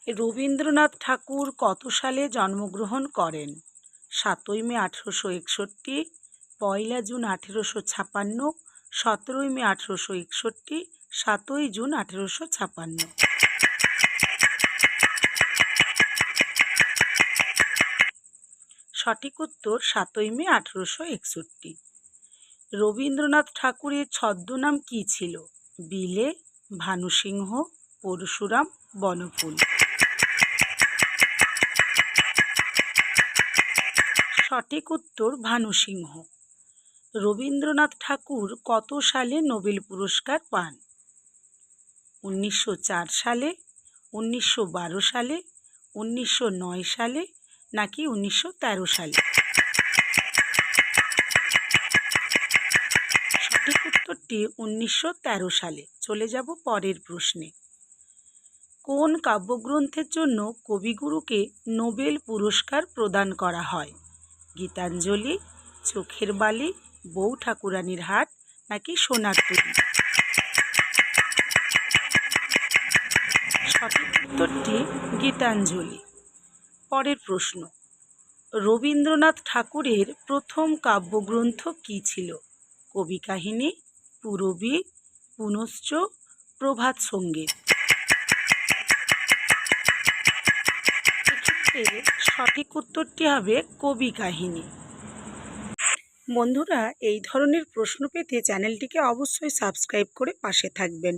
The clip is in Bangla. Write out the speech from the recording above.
রবীন্দ্রনাথ ঠাকুর কত সালে জন্মগ্রহণ করেন? ৭ই মে ১৮৬১, ১লা জুন ১৮৫৬, ১৭ই মে ১৮৬১, ৭ই জুন ১৮৫৬। সঠিক উত্তর ৭ই মে ১৮৬১। রবীন্দ্রনাথ ঠাকুরের ছদ্মনাম কী ছিল? বিলে, ভানুসিংহ, পরশুরাম, বনফুল। সঠিক উত্তর ভানুসিংহ। রবীন্দ্রনাথ ঠাকুর কত সালে নোবেল পুরস্কার পান? ১৯০৪ সালে, ১৯১২ সালে, ১৯০৯ সালে নাকি ১৯১৩ সালে? সঠিক উত্তরটি ১৯১৩ সালে। চলে যাব পরের প্রশ্নে। কোন কাব্যগ্রন্থের জন্য কবিগুরুকে নোবেল পুরস্কার প্রদান করা হয়? গীতাঞ্জলি, চোখের বালি, বউ ঠাকুরানীর হাট নাকি সোনার তরী? সঠিক উত্তরটি গীতাঞ্জলি। পরের প্রশ্ন। রবীন্দ্রনাথ ঠাকুরের প্রথম কাব্যগ্রন্থ কী ছিল? কবি কাহিনী, পূরবী, পুনশ্চ, প্রভাত সঙ্গীত। এক্ষেত্রে সঠিক উত্তরটি হবে কবি কাহিনী। বন্ধুরা, এই ধরনের প্রশ্ন পেতে চ্যানেলটিকে অবশ্যই সাবস্ক্রাইব করে পাশে থাকবেন।